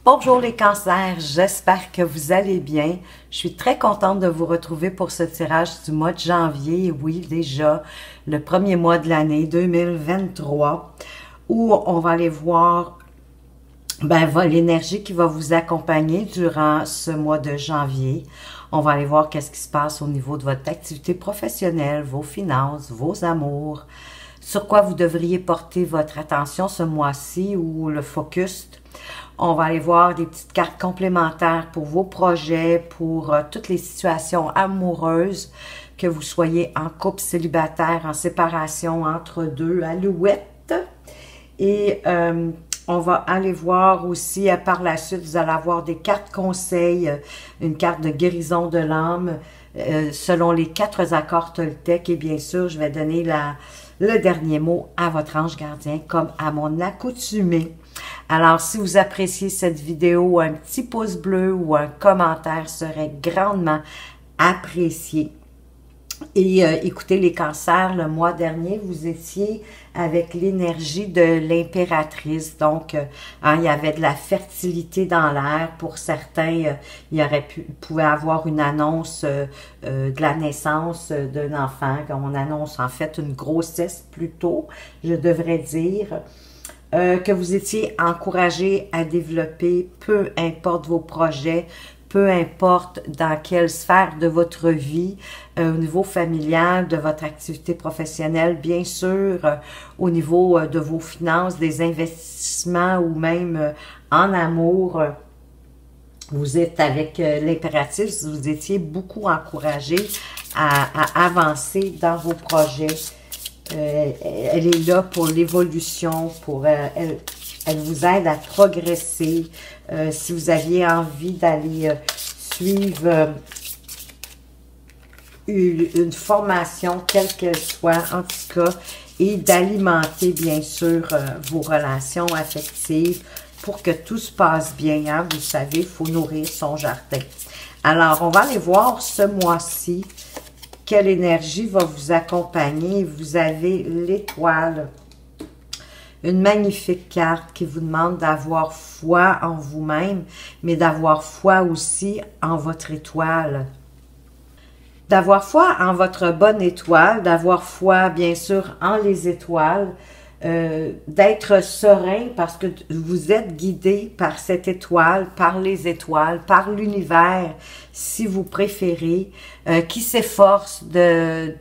Bonjour les cancers, j'espère que vous allez bien. Je suis très contente de vous retrouver pour ce tirage du mois de janvier. Oui, déjà le premier mois de l'année 2023 où on va aller voir l'énergie qui va vous accompagner durant ce mois de janvier. On va aller voir qu'est-ce qui se passe au niveau de votre activité professionnelle, vos finances, vos amours, sur quoi vous devriez porter votre attention ce mois-ci ou le focus. On va aller voir des petites cartes complémentaires pour vos projets, pour toutes les situations amoureuses, que vous soyez en couple, célibataire, en séparation, entre deux, alouettes. Et on va aller voir aussi, par la suite, vous allez avoir des cartes conseils, une carte de guérison de l'âme, selon les 4 accords Toltec. Et bien sûr, je vais donner le dernier mot à votre ange gardien, comme à mon accoutumée. Alors, si vous appréciez cette vidéo, un petit pouce bleu ou un commentaire serait grandement apprécié. Et écoutez, les cancers, le mois dernier, vous étiez avec l'énergie de l'impératrice. Donc, il y avait de la fertilité dans l'air. Pour certains, pouvait avoir une annonce de la naissance d'un enfant. On annonce en fait une grossesse plutôt, je devrais dire. Que vous étiez encouragé à développer, peu importe vos projets, peu importe dans quelle sphère de votre vie, au niveau familial, de votre activité professionnelle, bien sûr, au niveau de vos finances, des investissements ou même en amour. Vous êtes avec l'impératrice, vous étiez beaucoup encouragé à avancer dans vos projets. Elle est là pour l'évolution, elle vous aide à progresser. Si vous aviez envie d'aller suivre une formation, quelle qu'elle soit, en tout cas, et d'alimenter, bien sûr, vos relations affectives pour que tout se passe bien. Hein? Vous savez, il faut nourrir son jardin. Alors, on va aller voir ce mois-ci quelle énergie va vous accompagner. Vous avez l'étoile. Une magnifique carte qui vous demande d'avoir foi en vous-même, mais d'avoir foi aussi en votre étoile. D'avoir foi en votre bonne étoile, d'avoir foi, bien sûr, en les étoiles, d'être serein parce que vous êtes guidé par cette étoile, par les étoiles, par l'univers, si vous préférez, qui s'efforce de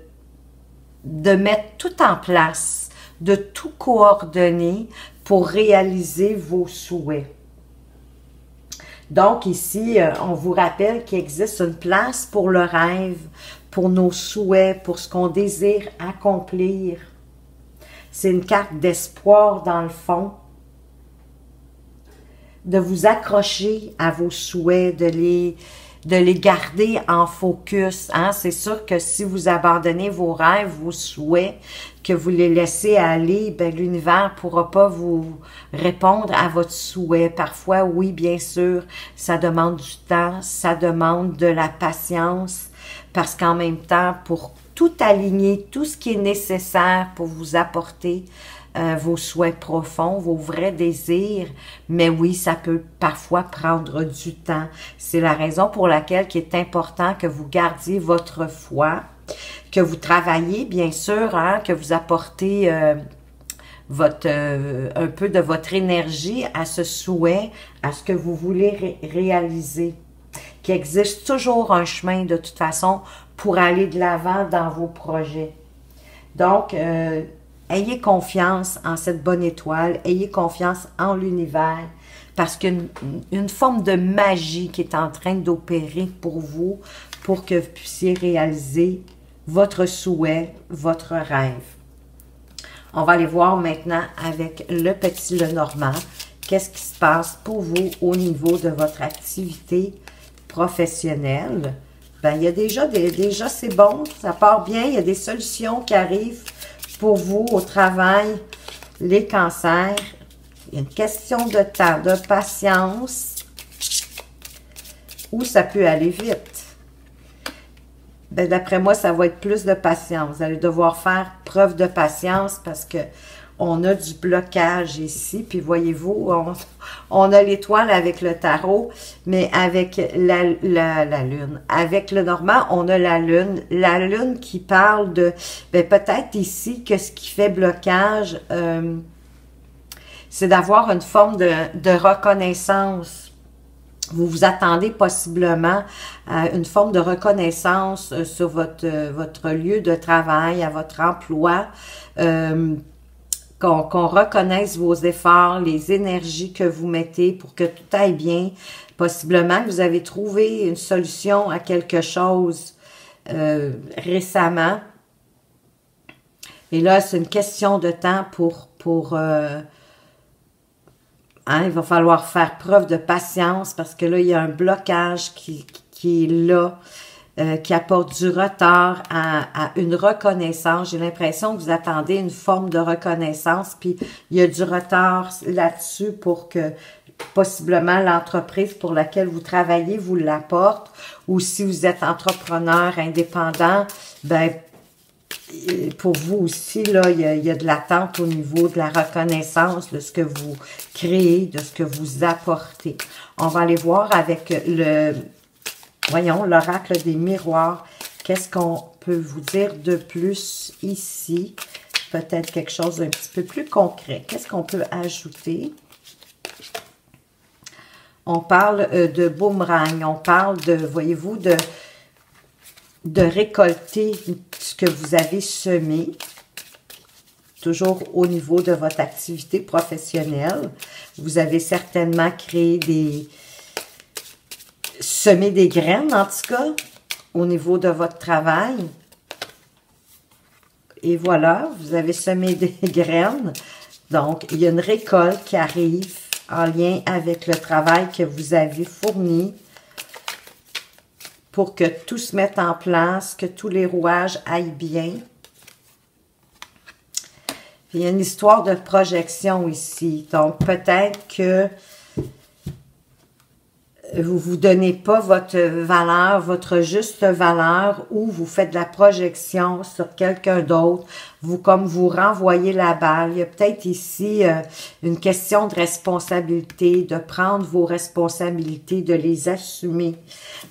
mettre tout en place, de tout coordonner pour réaliser vos souhaits. Donc ici, on vous rappelle qu'il existe une place pour le rêve, pour nos souhaits, pour ce qu'on désire accomplir. C'est une carte d'espoir dans le fond, de vous accrocher à vos souhaits, de les garder en focus. Hein? C'est sûr que si vous abandonnez vos rêves, vos souhaits, que vous les laissez aller, ben, l'univers ne pourra pas vous répondre à votre souhait. Parfois, oui, bien sûr, ça demande du temps, ça demande de la patience, parce qu'en même temps, pour tout aligner, tout ce qui est nécessaire pour vous apporter vos souhaits profonds, vos vrais désirs. Mais oui, ça peut parfois prendre du temps. C'est la raison pour laquelle il est important que vous gardiez votre foi, que vous travaillez, bien sûr, hein, que vous apportez un peu de votre énergie à ce souhait, à ce que vous voulez réaliser. Qu'il existe toujours un chemin, de toute façon, pour aller de l'avant dans vos projets. Donc, ayez confiance en cette bonne étoile, ayez confiance en l'univers, parce qu'il y a une forme de magie qui est en train d'opérer pour vous, pour que vous puissiez réaliser votre souhait, votre rêve. On va aller voir maintenant avec le petit Lenormand, qu'est-ce qui se passe pour vous au niveau de votre activité professionnelle. Ben, il y a déjà c'est bon, ça part bien, il y a des solutions qui arrivent pour vous au travail, les cancers. Il y a une question de temps, de patience, ou ça peut aller vite. Ben, d'après moi, ça va être plus de patience. Vous allez devoir faire preuve de patience parce que on a du blocage ici. Puis voyez-vous, on a l'étoile avec le tarot, mais avec la lune. Avec le normand, on a la lune. La lune qui parle de, ben, peut-être ici que ce qui fait blocage, c'est d'avoir une forme de reconnaissance. Vous vous attendez possiblement à une forme de reconnaissance sur votre lieu de travail, à votre emploi, qu'on reconnaisse vos efforts, les énergies que vous mettez pour que tout aille bien. Possiblement que vous avez trouvé une solution à quelque chose récemment. Et là, c'est une question de temps pour il va falloir faire preuve de patience parce que là, il y a un blocage qui est là, qui apporte du retard à une reconnaissance. J'ai l'impression que vous attendez une forme de reconnaissance, puis il y a du retard là-dessus pour que possiblement l'entreprise pour laquelle vous travaillez vous l'apporte. Ou si vous êtes entrepreneur indépendant, ben pour vous aussi, là, il y a de l'attente au niveau de la reconnaissance de ce que vous créez, de ce que vous apportez. On va aller voir avec l'oracle des miroirs. Qu'est-ce qu'on peut vous dire de plus ici? Peut-être quelque chose d'un petit peu plus concret. Qu'est-ce qu'on peut ajouter? On parle de boomerang. On parle de, voyez-vous, de récolter ce que vous avez semé, toujours au niveau de votre activité professionnelle. Vous avez certainement semé des graines, en tout cas, au niveau de votre travail. Et voilà, vous avez semé des graines. Donc, il y a une récolte qui arrive en lien avec le travail que vous avez fourni, pour que tout se mette en place, que tous les rouages aillent bien. Il y a une histoire de projection ici. Donc, peut-être que vous ne vous donnez pas votre valeur, votre juste valeur, ou vous faites de la projection sur quelqu'un d'autre, comme vous renvoyez la balle. Il y a peut-être ici une question de responsabilité, de prendre vos responsabilités, de les assumer,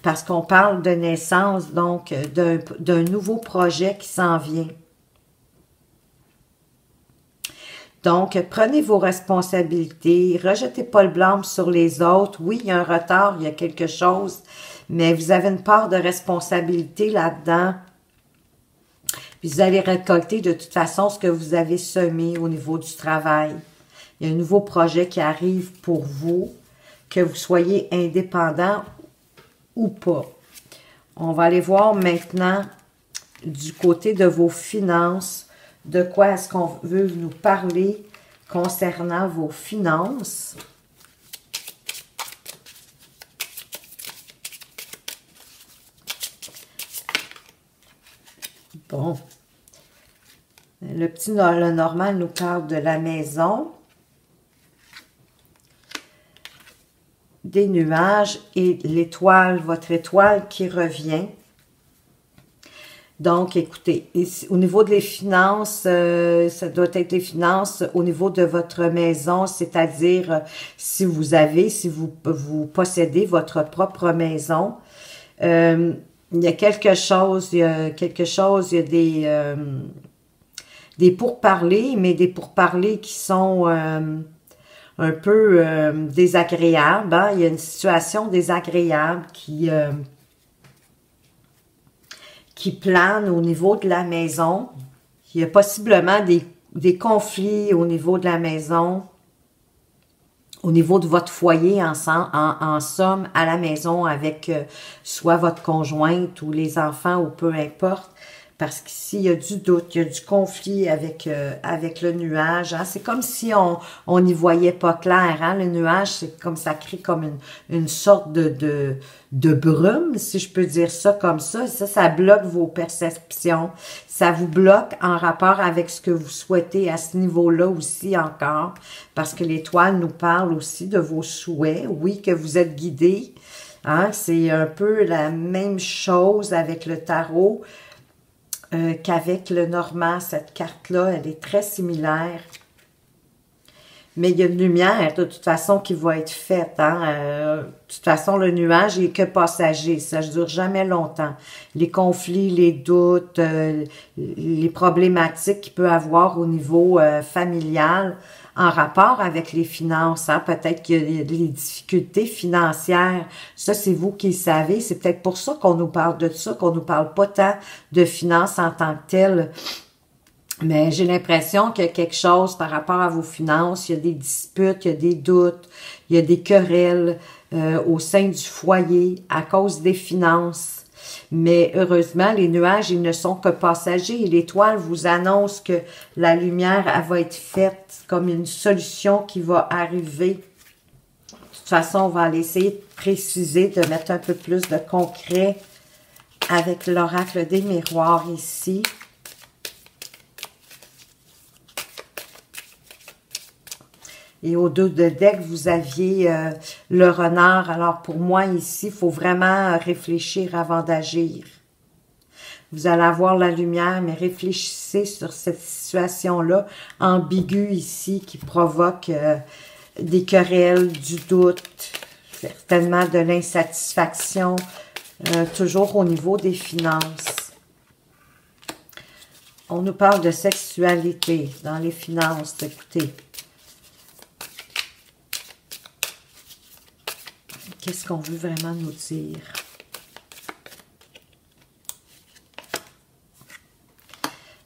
parce qu'on parle de naissance, donc d'un nouveau projet qui s'en vient. Donc, prenez vos responsabilités, rejetez pas le blâme sur les autres. Oui, il y a un retard, il y a quelque chose, mais vous avez une part de responsabilité là-dedans. Puis vous allez récolter de toute façon ce que vous avez semé au niveau du travail. Il y a un nouveau projet qui arrive pour vous, que vous soyez indépendant ou pas. On va aller voir maintenant du côté de vos finances. De quoi est-ce qu'on veut nous parler concernant vos finances? Bon. Le normal nous parle de la maison, des nuages et l'étoile, votre étoile qui revient. Donc, écoutez, ici, au niveau des finances, ça doit être les finances au niveau de votre maison, c'est-à-dire si vous possédez votre propre maison. Il y a quelque chose, il y a des pourparlers, mais des pourparlers qui sont un peu désagréables. Hein? Il y a une situation désagréable qui plane au niveau de la maison. Il y a possiblement des conflits au niveau de la maison, au niveau de votre foyer en somme, à la maison avec soit votre conjointe ou les enfants ou peu importe. Parce qu'ici, il y a du doute, il y a du conflit avec le nuage. Hein? C'est comme si on n'y voyait pas clair. Hein? Le nuage, c'est comme ça crée comme une sorte de brume, si je peux dire ça comme ça. Ça bloque vos perceptions. Ça vous bloque en rapport avec ce que vous souhaitez à ce niveau-là aussi encore. Parce que l'étoile nous parle aussi de vos souhaits. Oui, que vous êtes guidé. Hein? C'est un peu la même chose avec le tarot. Qu'avec le normand, cette carte-là, elle est très similaire. Mais il y a une lumière, de toute façon, qui va être faite. Hein? De toute façon, le nuage est que passager. Ça ne dure jamais longtemps. Les conflits, les doutes, les problématiques qu'il peut avoir au niveau familial en rapport avec les finances. Hein? Peut-être qu'il y a des difficultés financières. Ça, c'est vous qui le savez. C'est peut-être pour ça qu'on nous parle de ça, qu'on nous parle pas tant de finances en tant que telles. Mais j'ai l'impression qu'il y a quelque chose par rapport à vos finances, il y a des disputes, il y a des doutes, il y a des querelles au sein du foyer à cause des finances. Mais heureusement, les nuages, ils ne sont que passagers. L'étoile vous annonce que la lumière, elle va être faite comme une solution qui va arriver. De toute façon, on va aller essayer de préciser, de mettre un peu plus de concret avec l'oracle des miroirs ici. Et au dos de deck, vous aviez le renard. Alors, pour moi, ici, il faut vraiment réfléchir avant d'agir. Vous allez avoir la lumière, mais réfléchissez sur cette situation-là ambiguë ici qui provoque des querelles, du doute, certainement de l'insatisfaction, toujours au niveau des finances. On nous parle de sexualité dans les finances, écoutez. Qu'est-ce qu'on veut vraiment nous dire?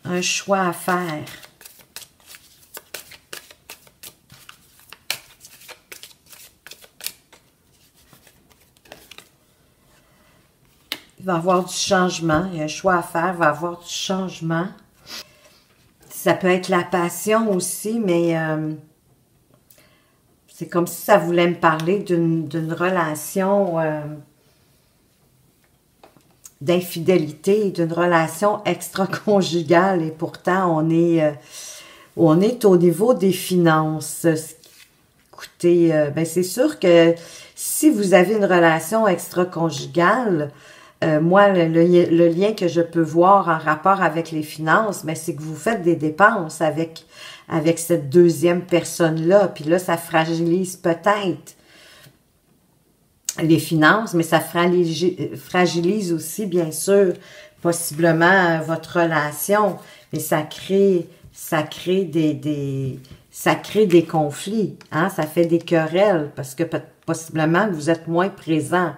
Un choix à faire. Il va y avoir du changement. Il y a un choix à faire. Il va y avoir du changement. Ça peut être la passion aussi, mais... c'est comme si ça voulait me parler d'une relation d'infidélité, d'une relation extra-conjugale. Et pourtant, on est au niveau des finances. Écoutez, ben c'est sûr que si vous avez une relation extra-conjugale, moi, le lien que je peux voir en rapport avec les finances, ben, c'est que vous faites des dépenses avec cette deuxième personne-là. Puis là, ça fragilise peut-être les finances, mais ça fragilise aussi, bien sûr, possiblement votre relation. Mais ça crée des conflits, hein? Ça fait des querelles parce que possiblement vous êtes moins présent.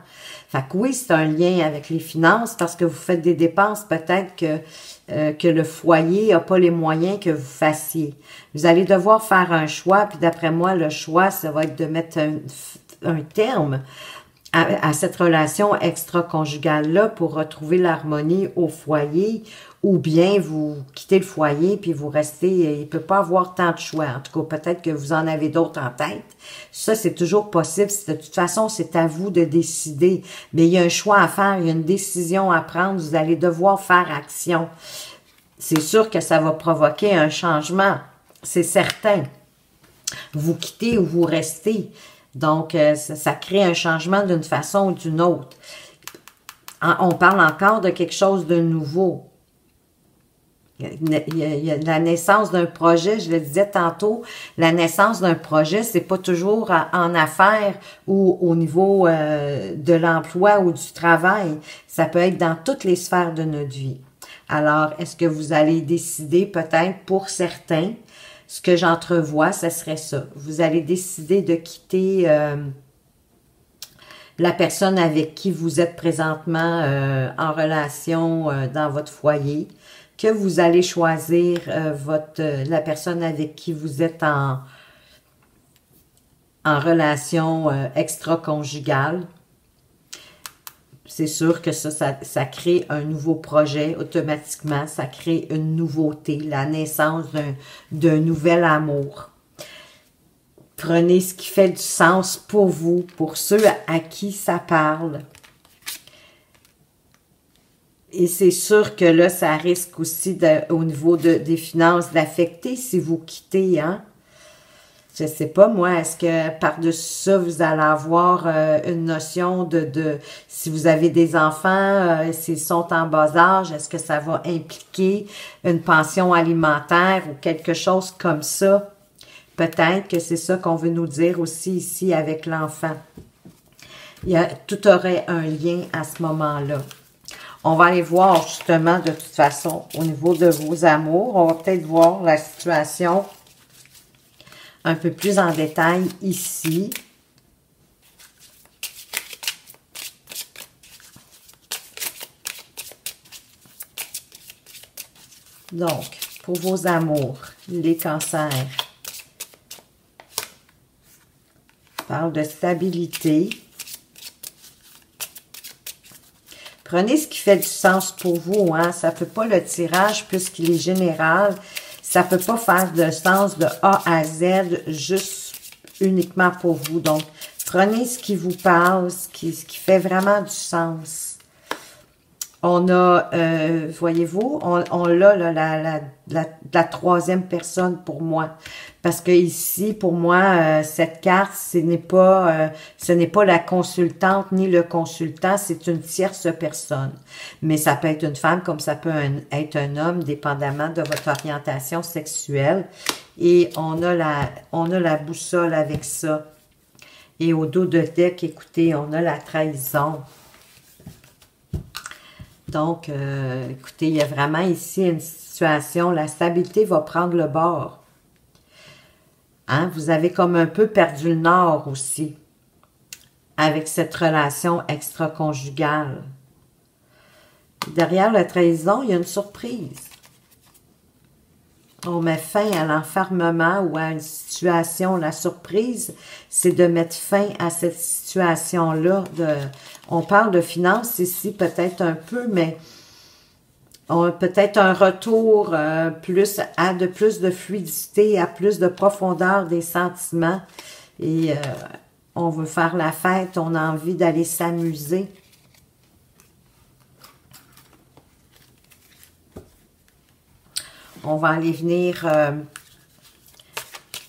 Fait que oui, c'est un lien avec les finances parce que vous faites des dépenses, peut-être que le foyer n'a pas les moyens que vous fassiez. Vous allez devoir faire un choix, puis d'après moi, le choix, ça va être de mettre un terme à cette relation extra-conjugale-là pour retrouver l'harmonie au foyer, ou bien vous quittez le foyer puis vous restez, il ne peut pas avoir tant de choix. En tout cas, peut-être que vous en avez d'autres en tête. Ça, c'est toujours possible. De toute façon, c'est à vous de décider. Mais il y a un choix à faire, il y a une décision à prendre. Vous allez devoir faire action. C'est sûr que ça va provoquer un changement. C'est certain. Vous quittez ou vous restez. Donc, ça crée un changement d'une façon ou d'une autre. On parle encore de quelque chose de nouveau. Il y a la naissance d'un projet, je le disais tantôt, la naissance d'un projet, c'est pas toujours en affaires ou au niveau de l'emploi ou du travail. Ça peut être dans toutes les sphères de notre vie. Alors, est-ce que vous allez décider peut-être pour certains, ce que j'entrevois, ce serait ça. Vous allez décider de quitter la personne avec qui vous êtes présentement en relation dans votre foyer, que vous allez choisir la personne avec qui vous êtes en relation extra-conjugale. C'est sûr que ça crée un nouveau projet automatiquement, ça crée une nouveauté, la naissance d'un nouvel amour. Prenez ce qui fait du sens pour vous, pour ceux à qui ça parle. Et c'est sûr que là, ça risque aussi au niveau des finances d'affecter si vous quittez, hein. Je sais pas, moi, est-ce que par-dessus ça, vous allez avoir une notion si vous avez des enfants, s'ils sont en bas âge, est-ce que ça va impliquer une pension alimentaire ou quelque chose comme ça? Peut-être que c'est ça qu'on veut nous dire aussi ici avec l'enfant. Tout aurait un lien à ce moment-là. On va aller voir justement de toute façon au niveau de vos amours. On va peut-être voir la situation un peu plus en détail ici. Donc, pour vos amours, les cancers. On parle de stabilité. Prenez ce qui fait du sens pour vous, hein. Ça ne peut pas le tirage puisqu'il est général. Ça ne peut pas faire de sens de A à Z juste uniquement pour vous. Donc, prenez ce qui vous parle, ce qui fait vraiment du sens. On a, voyez-vous, on a la troisième personne pour moi. Parce que ici, pour moi, cette carte, ce n'est pas la consultante ni le consultant, c'est une tierce personne. Mais ça peut être une femme comme ça peut être un homme, dépendamment de votre orientation sexuelle. Et on a la boussole avec ça. Et au dos de deck, écoutez, on a la trahison. Donc, écoutez, il y a vraiment ici une situation, la stabilité va prendre le bord. Hein? Vous avez comme un peu perdu le nord aussi, avec cette relation extra-conjugale. Derrière la trahison, il y a une surprise. On met fin à l'enfermement ou à une situation. La surprise, c'est de mettre fin à cette situation-là. On parle de finances ici, peut-être un peu, mais peut-être un retour plus de fluidité, à plus de profondeur des sentiments. Et on veut faire la fête, on a envie d'aller s'amuser. On va aller venir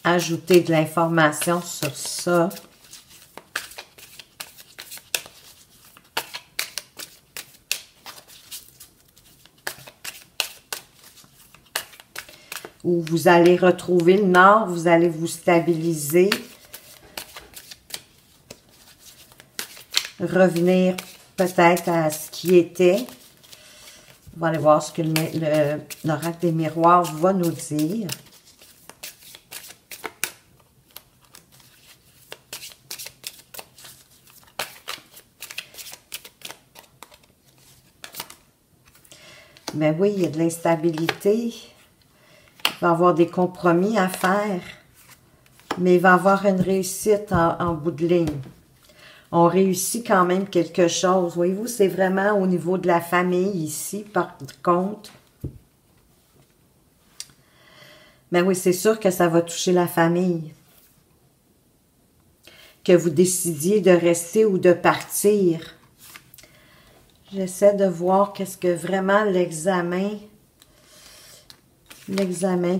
ajouter de l'information sur ça. Où vous allez retrouver le nord, vous allez vous stabiliser. Revenir peut-être à ce qui était. On va aller voir ce que l'oracle des miroirs va nous dire. Mais oui, il y a de l'instabilité. Il va y avoir des compromis à faire. Mais il va y avoir une réussite en bout de ligne. On réussit quand même quelque chose. Voyez-vous, c'est vraiment au niveau de la famille ici, par contre. Mais oui, c'est sûr que ça va toucher la famille. Que vous décidiez de rester ou de partir. J'essaie de voir qu'est-ce que vraiment l'examen,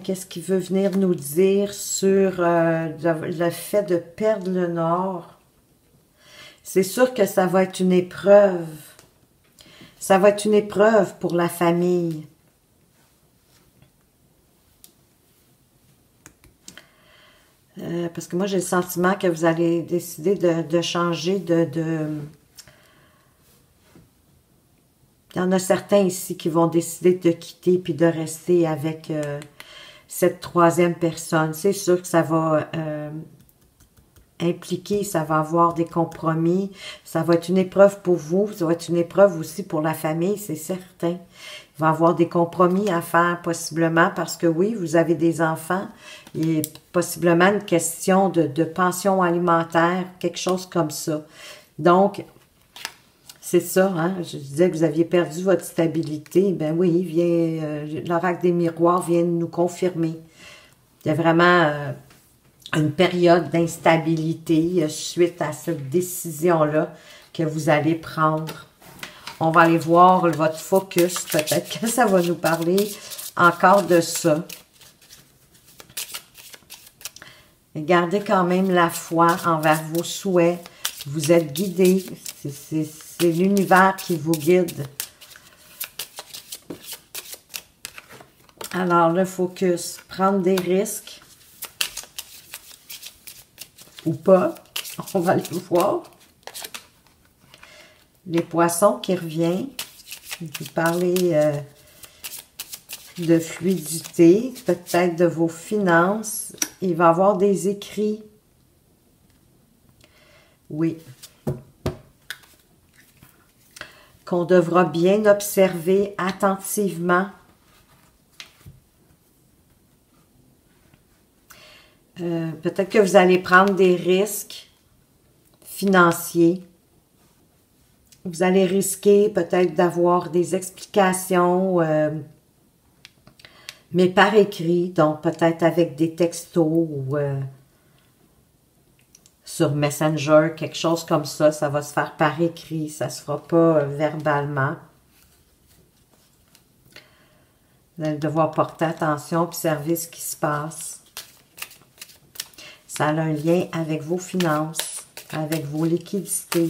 qu'est-ce qu'il veut venir nous dire sur le fait de perdre le nord. C'est sûr que ça va être une épreuve. Ça va être une épreuve pour la famille. Parce que moi, j'ai le sentiment que vous allez décider de changer Il y en a certains ici qui vont décider de quitter puis de rester avec cette troisième personne. C'est sûr que ça va impliqué, ça va avoir des compromis, ça va être une épreuve pour vous, ça va être une épreuve aussi pour la famille, c'est certain. Il va y avoir des compromis à faire possiblement parce que oui, vous avez des enfants et possiblement une question de pension alimentaire, quelque chose comme ça. Donc, c'est ça, hein? Je disais que vous aviez perdu votre stabilité. Ben oui, l'oracle des miroirs vient de nous confirmer. Il y a vraiment une période d'instabilité suite à cette décision-là que vous allez prendre. On va aller voir votre focus. Peut-être que ça va nous parler encore de ça. Et gardez quand même la foi envers vos souhaits. Vous êtes guidés. C'est l'univers qui vous guide. Alors, le focus, prendre des risques. ou pas. On va le voir. Les poissons qui reviennent. Vous parlez de fluidité, peut-être de vos finances. Il va y avoir des écrits. Oui. Qu'on devra bien observer attentivement. Peut-être que vous allez prendre des risques financiers. Vous allez risquer peut-être d'avoir des explications, mais par écrit, donc peut-être avec des textos ou sur Messenger, quelque chose comme ça. Ça va se faire par écrit, ça ne se fera pas verbalement. Vous allez devoir porter attention, observer ce qui se passe. Ça a un lien avec vos finances, avec vos liquidités.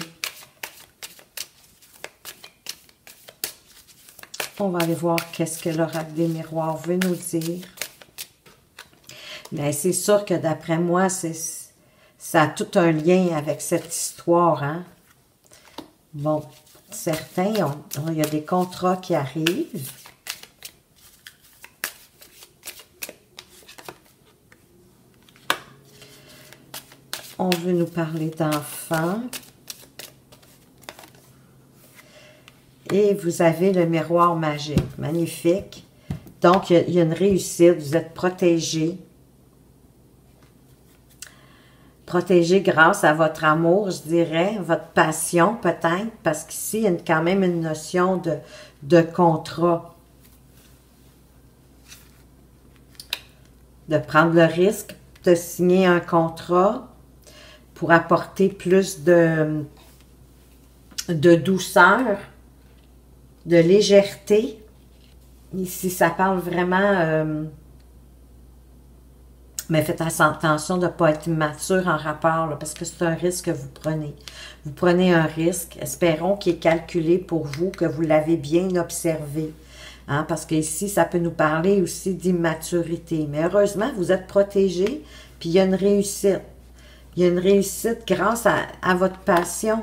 On va aller voir qu'est-ce que l'oracle des miroirs veut nous dire. Mais c'est sûr que d'après moi, ça a tout un lien avec cette histoire. Hein? Bon, certains, il y a des contrats qui arrivent. On veut nous parler d'enfants. Et vous avez le miroir magique. Magnifique. Donc, il y a une réussite. Vous êtes protégé. Protégé grâce à votre amour, je dirais. Votre passion, peut-être. Parce qu'ici, il y a quand même une notion de contrat. De prendre le risque de signer un contrat pour apporter plus de douceur, de légèreté. Ici, ça parle vraiment... mais faites attention de ne pas être immature en rapport, là, parce que c'est un risque que vous prenez. Vous prenez un risque, espérons qu'il est calculé pour vous, que vous l'avez bien observé. Hein, parce qu'ici, ça peut nous parler aussi d'immaturité. Mais heureusement, vous êtes protégé, puis il y a une réussite. Il y a une réussite grâce à votre passion.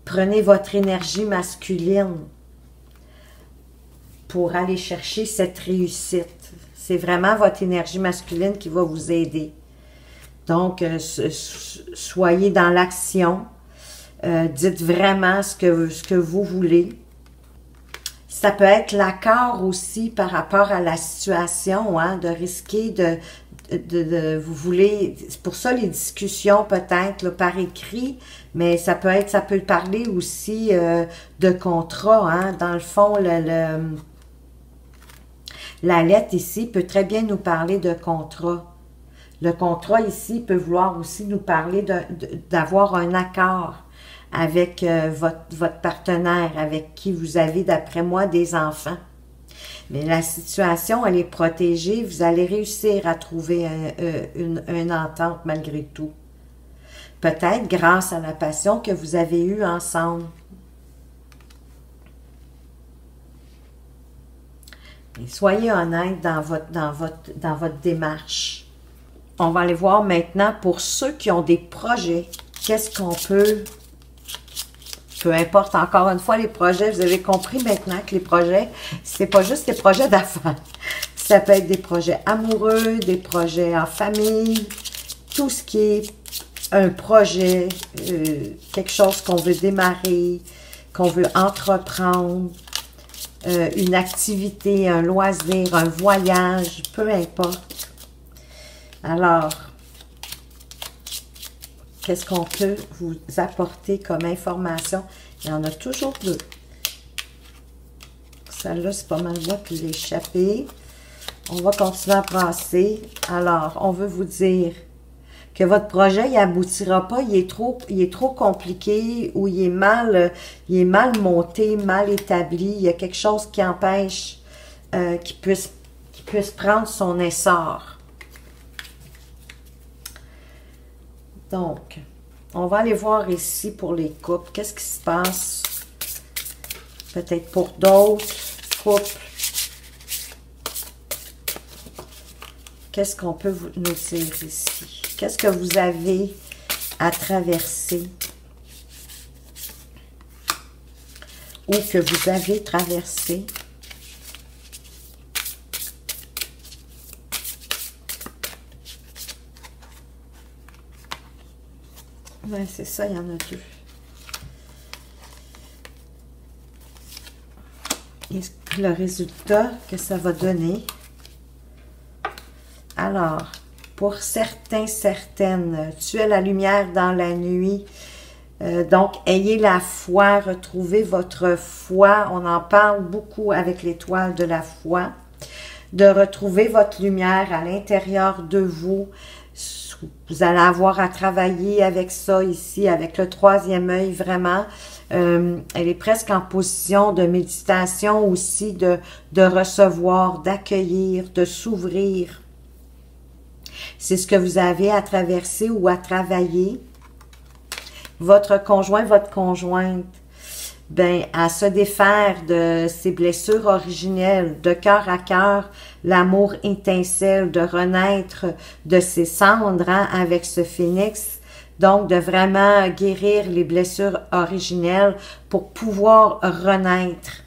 Prenez votre énergie masculine pour aller chercher cette réussite. C'est vraiment votre énergie masculine qui va vous aider. Donc, soyez dans l'action. Dites vraiment ce que vous voulez. Ça peut être l'accord aussi par rapport à la situation, hein, de risquer vous voulez, c'est pour ça les discussions peut-être par écrit, mais ça peut parler aussi de contrat, hein. Dans le fond, la lettre ici peut très bien nous parler de contrat. Le contrat ici peut vouloir aussi nous parler d'avoir un accord avec votre partenaire, avec qui vous avez, d'après moi, des enfants. Mais la situation, elle est protégée. Vous allez réussir à trouver une entente malgré tout. Peut-être grâce à la passion que vous avez eue ensemble. Et soyez honnête dans votre démarche. On va aller voir maintenant pour ceux qui ont des projets. Qu'est-ce qu'on peut... Peu importe, encore une fois, les projets, vous avez compris maintenant que les projets, c'est pas juste des projets d'affaires. Ça peut être des projets amoureux, des projets en famille, tout ce qui est un projet, quelque chose qu'on veut démarrer, qu'on veut entreprendre, une activité, un loisir, un voyage, peu importe. Alors, qu'est-ce qu'on peut vous apporter comme information? Il y en a toujours deux. Celle-là, c'est pas mal moi qui l'ai échappé. On va continuer à brasser. Alors, on veut vous dire que votre projet, il aboutira pas, il est trop compliqué ou il est mal monté, mal établi. Il y a quelque chose qui empêche qu'il puisse prendre son essor. Donc, on va aller voir ici pour les couples. Qu'est-ce qui se passe? Peut-être pour d'autres couples. Qu'est-ce qu'on peut nous dire ici? Qu'est-ce que vous avez à traverser? Ou que vous avez traversé? Ouais, c'est ça, il y en a deux. Et le résultat que ça va donner. Alors, pour certains, certaines, tu es la lumière dans la nuit. Donc, ayez la foi, retrouvez votre foi. On en parle beaucoup avec l'étoile de la foi. De retrouver votre lumière à l'intérieur de vous. Vous allez avoir à travailler avec ça ici, avec le troisième œil, vraiment. Elle est presque en position de méditation aussi, de recevoir, d'accueillir, de s'ouvrir. C'est ce que vous avez à traverser ou à travailler. Votre conjoint, votre conjointe, ben, à se défaire de ses blessures originelles, de cœur à cœur, l'amour étincelle, de renaître de ses cendres, hein, avec ce phénix. Donc, de vraiment guérir les blessures originelles pour pouvoir renaître.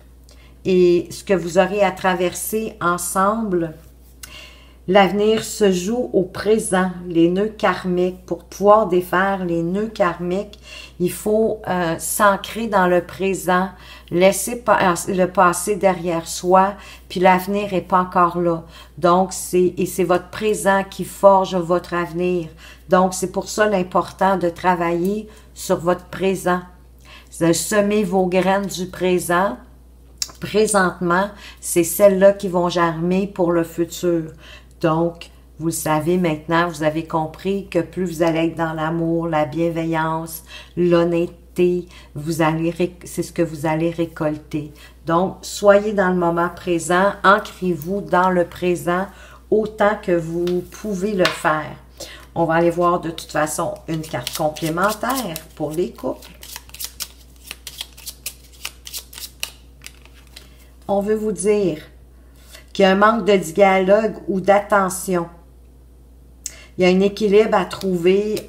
Et ce que vous aurez à traverser ensemble, l'avenir se joue au présent, les nœuds karmiques. Pour pouvoir défaire les nœuds karmiques, il faut s'ancrer dans le présent, laisser le passé derrière soi, puis l'avenir n'est pas encore là. Donc, c'est votre présent qui forge votre avenir. Donc, c'est pour ça l'important de travailler sur votre présent. De semer vos graines du présent. Présentement, c'est celles-là qui vont germer pour le futur. Donc, vous le savez maintenant, vous avez compris que plus vous allez être dans l'amour, la bienveillance, l'honnêteté, c'est ce que vous allez récolter. Donc, soyez dans le moment présent, ancrez-vous dans le présent autant que vous pouvez le faire. On va aller voir de toute façon une carte complémentaire pour les couples. On veut vous dire qu'il y a un manque de dialogue ou d'attention. Il y a un équilibre à trouver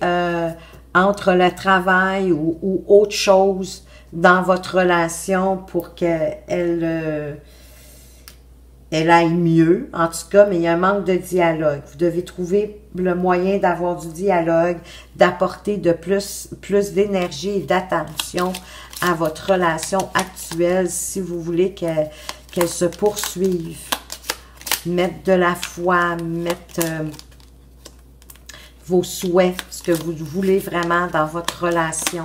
entre le travail ou autre chose dans votre relation pour qu'elle elle aille mieux, en tout cas, mais il y a un manque de dialogue. Vous devez trouver le moyen d'avoir du dialogue, d'apporter de plus d'énergie et d'attention à votre relation actuelle si vous voulez qu'elle se poursuive. Mettre de la foi, mettre vos souhaits, ce que vous voulez vraiment dans votre relation.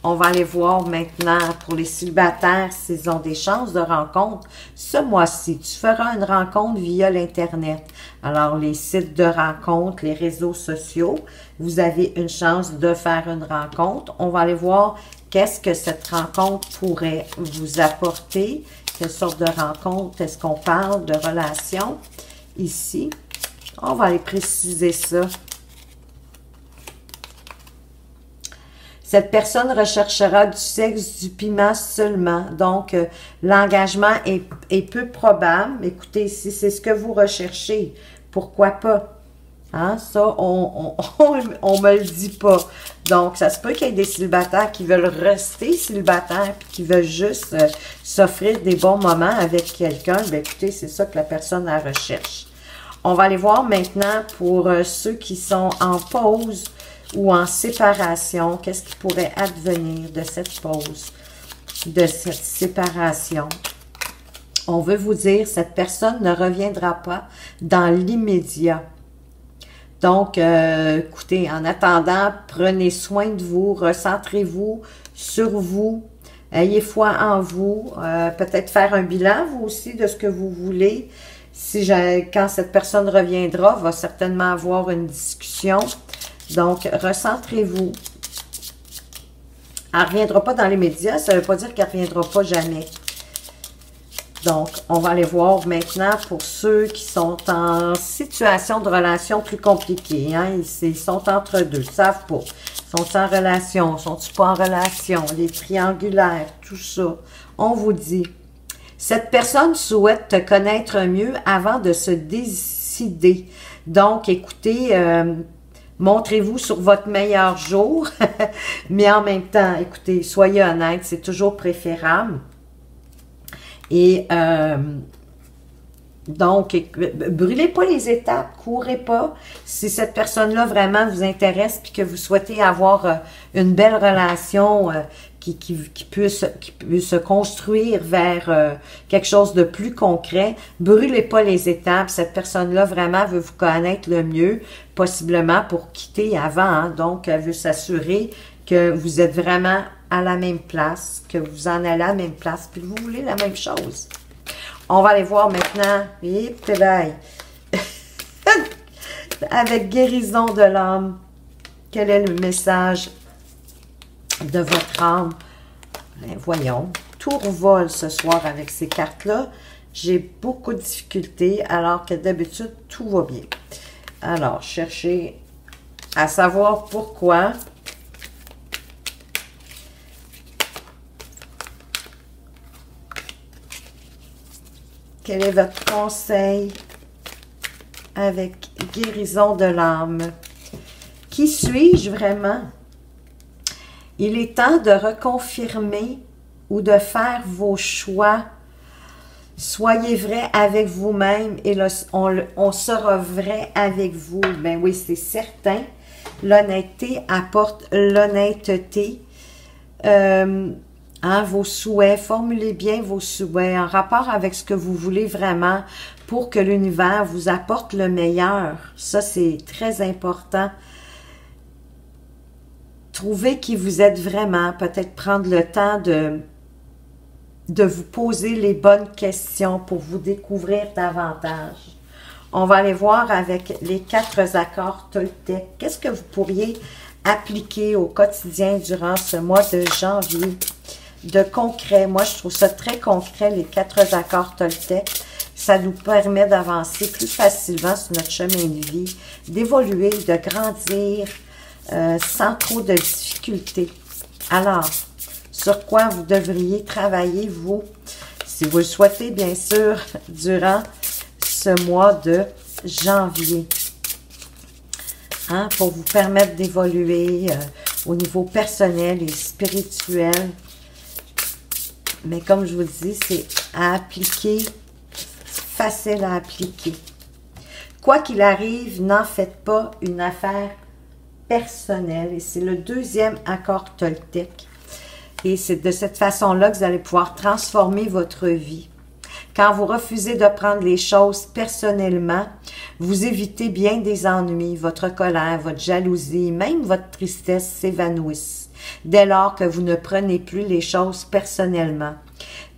On va aller voir maintenant pour les célibataires s'ils ont des chances de rencontre. Ce mois-ci, tu feras une rencontre via l'Internet. Alors, les sites de rencontres, les réseaux sociaux, vous avez une chance de faire une rencontre. On va aller voir qu'est-ce que cette rencontre pourrait vous apporter. Quelle sorte de rencontre est-ce qu'on parle de relation ici? On va aller préciser ça. Cette personne recherchera du sexe, du piment seulement. Donc, l'engagement est peu probable. Écoutez, si c'est ce que vous recherchez, pourquoi pas? Hein? Ça, on me le dit pas. Donc, ça se peut qu'il y ait des célibataires qui veulent rester célibataires puis qui veulent juste s'offrir des bons moments avec quelqu'un. Bien, écoutez, c'est ça que la personne la recherche. On va aller voir maintenant pour ceux qui sont en pause ou en séparation, qu'est-ce qui pourrait advenir de cette pause, de cette séparation. On veut vous dire, cette personne ne reviendra pas dans l'immédiat. Donc, écoutez, en attendant, prenez soin de vous, recentrez-vous sur vous, ayez foi en vous, peut-être faire un bilan, vous aussi, de ce que vous voulez. Quand cette personne reviendra, va certainement avoir une discussion. Donc, recentrez-vous. Elle ne reviendra pas dans les médias, ça ne veut pas dire qu'elle ne reviendra pas jamais. Donc, on va aller voir maintenant pour ceux qui sont en situation de relation plus compliquée. Hein? Ils sont entre deux, ils ne savent pas. Sont-ils en relation? Sont-ils pas en relation? Les triangulaires, tout ça. On vous dit, cette personne souhaite te connaître mieux avant de se décider. Donc, écoutez, Montrez-vous sur votre meilleur jour, mais en même temps, écoutez, soyez honnête, c'est toujours préférable. Et donc, brûlez pas les étapes, courez pas. Si cette personne-là vraiment vous intéresse puis que vous souhaitez avoir une belle relation qui peut se construire vers quelque chose de plus concret, brûlez pas les étapes. Cette personne-là vraiment veut vous connaître le mieux, possiblement pour quitter avant. Hein. Donc, elle veut s'assurer que vous êtes vraiment à la même place, que vous en allez à la même place, puis vous voulez la même chose. On va aller voir maintenant, et avec guérison de l'âme, quel est le message de votre âme? Ben, voyons, tout revole ce soir avec ces cartes-là. J'ai beaucoup de difficultés, alors que d'habitude, tout va bien. Alors, cherchez à savoir pourquoi. Quel est votre conseil avec guérison de l'âme? Qui suis-je vraiment? Il est temps de reconfirmer ou de faire vos choix. Soyez vrai avec vous-même et là, on sera vrai avec vous. Ben oui, c'est certain. L'honnêteté apporte l'honnêteté. Vos souhaits, formulez bien vos souhaits en rapport avec ce que vous voulez vraiment pour que l'univers vous apporte le meilleur. Ça, c'est très important. Trouvez qui vous êtes vraiment, peut-être prendre le temps de vous poser les bonnes questions pour vous découvrir davantage. On va aller voir avec les 4 accords Toltec. Qu'est-ce que vous pourriez appliquer au quotidien durant ce mois de janvier? De concret. Moi, je trouve ça très concret, les 4 accords Toltec. Ça nous permet d'avancer plus facilement sur notre chemin de vie, d'évoluer, de grandir sans trop de difficultés. Alors, sur quoi vous devriez travailler, vous, si vous le souhaitez, bien sûr, durant ce mois de janvier. Hein, pour vous permettre d'évoluer au niveau personnel et spirituel. Mais comme je vous dis, c'est à appliquer, facile à appliquer. Quoi qu'il arrive, n'en faites pas une affaire personnelle. Et c'est le 2e accord Toltec. Et c'est de cette façon-là que vous allez pouvoir transformer votre vie. Quand vous refusez de prendre les choses personnellement, vous évitez bien des ennuis. Votre colère, votre jalousie, même votre tristesse s'évanouissent dès lors que vous ne prenez plus les choses personnellement.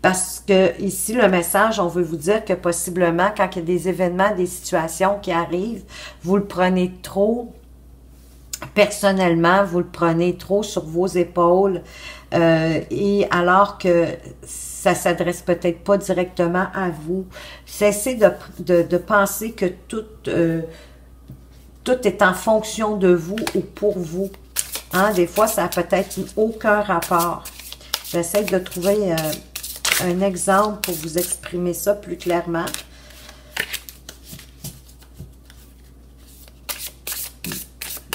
Parce que ici, le message, on veut vous dire que possiblement, quand il y a des événements, des situations qui arrivent, vous le prenez trop personnellement, vous le prenez trop sur vos épaules, et alors que ça s'adresse peut-être pas directement à vous. Cessez de penser que tout est en fonction de vous ou pour vous. Hein, des fois, ça n'a peut-être aucun rapport. J'essaie de trouver un exemple pour vous exprimer ça plus clairement.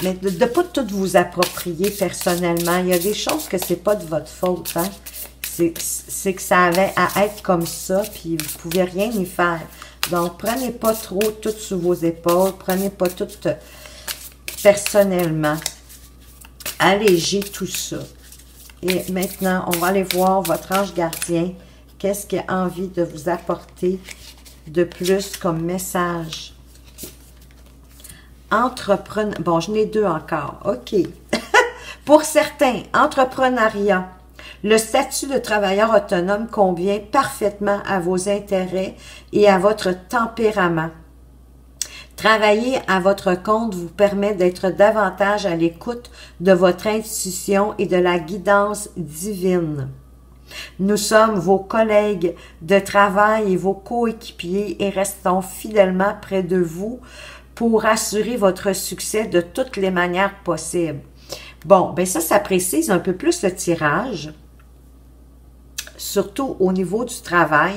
Mais de ne pas tout vous approprier personnellement. Il y a des choses que c'est pas de votre faute. Hein? C'est que ça avait à être comme ça, puis vous ne pouvez rien y faire. Donc, prenez pas trop tout sous vos épaules. Prenez pas tout personnellement. Allégez tout ça. Et maintenant, on va aller voir votre ange gardien. Qu'est-ce qu'il a envie de vous apporter de plus comme message? Entrepreneur. Bon, je n'ai 2 encore. OK. Pour certains, entrepreneuriat. Le statut de travailleur autonome convient parfaitement à vos intérêts et à votre tempérament. Travailler à votre compte vous permet d'être davantage à l'écoute de votre intuition et de la guidance divine. Nous sommes vos collègues de travail et vos coéquipiers et restons fidèlement près de vous pour assurer votre succès de toutes les manières possibles. Bon, ben ça précise un peu plus le tirage, surtout au niveau du travail.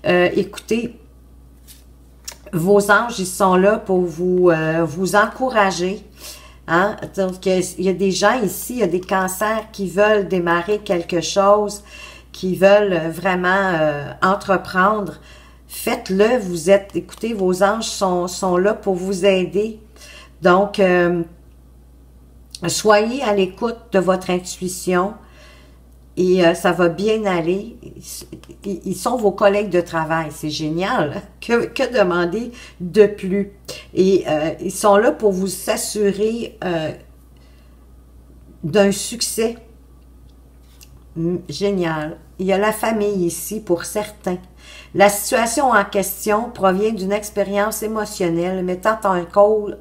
Écoutez, vos anges, ils sont là pour vous encourager. Hein? Donc, il y a des gens ici, il y a des cancers qui veulent démarrer quelque chose, qui veulent vraiment entreprendre. Faites-le, vous êtes, écoutez, vos anges sont là pour vous aider. Donc, soyez à l'écoute de votre intuition et ça va bien aller. Ils sont vos collègues de travail, c'est génial. Que demander de plus? Et ils sont là pour vous s'assurer d'un succès. Génial. Il y a la famille ici pour certains. La situation en question provient d'une expérience émotionnelle mettant en cause,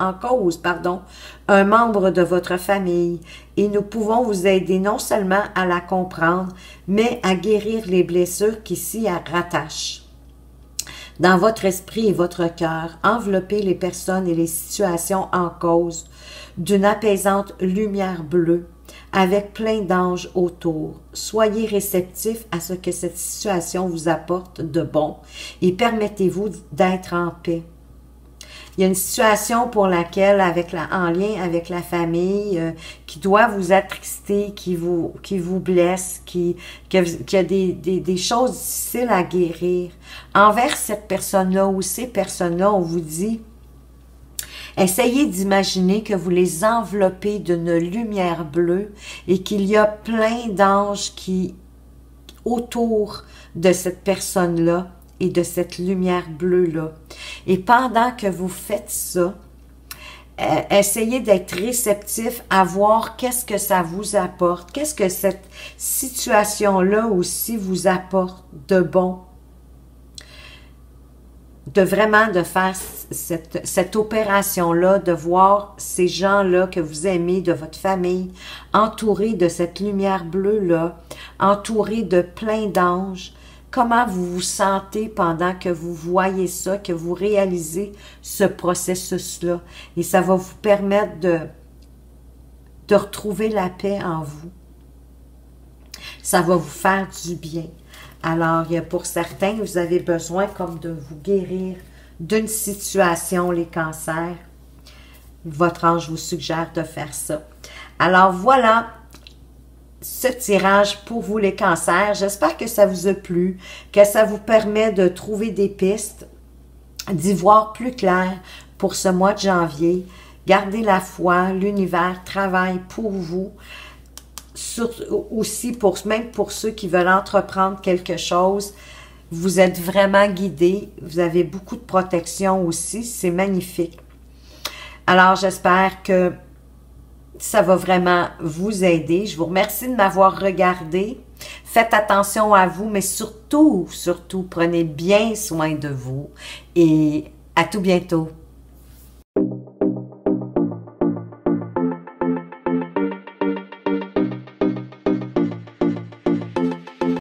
un membre de votre famille et nous pouvons vous aider non seulement à la comprendre, mais à guérir les blessures qui s'y rattachent. Dans votre esprit et votre cœur, enveloppez les personnes et les situations en cause d'une apaisante lumière bleue avec plein d'anges autour. Soyez réceptifs à ce que cette situation vous apporte de bon et permettez-vous d'être en paix. Il y a une situation pour laquelle, en lien avec la famille, qui doit vous attrister, qui vous blesse, qui a des choses difficiles à guérir. Envers cette personne-là ou ces personnes-là, on vous dit, essayez d'imaginer que vous les enveloppez d'une lumière bleue et qu'il y a plein d'anges autour de cette personne-là et de cette lumière bleue-là. Et pendant que vous faites ça, essayez d'être réceptif à voir qu'est-ce que ça vous apporte, qu'est-ce que cette situation-là aussi vous apporte de bon. De faire cette opération-là, de voir ces gens-là que vous aimez, de votre famille, entourés de cette lumière bleue-là, entourés de plein d'anges. Comment vous vous sentez pendant que vous voyez ça, que vous réalisez ce processus-là. Et ça va vous permettre de retrouver la paix en vous. Ça va vous faire du bien. Alors, pour certains, vous avez besoin comme de vous guérir d'une situation, les cancers. Votre ange vous suggère de faire ça. Alors, voilà ce tirage pour vous, les cancers. J'espère que ça vous a plu, que ça vous permet de trouver des pistes, d'y voir plus clair pour ce mois de janvier. Gardez la foi, l'univers travaille pour vous. Aussi, même pour ceux qui veulent entreprendre quelque chose, vous êtes vraiment guidés, vous avez beaucoup de protection aussi, c'est magnifique. Alors, j'espère que ça va vraiment vous aider. Je vous remercie de m'avoir regardé. Faites attention à vous, mais surtout, prenez bien soin de vous. Et à tout bientôt.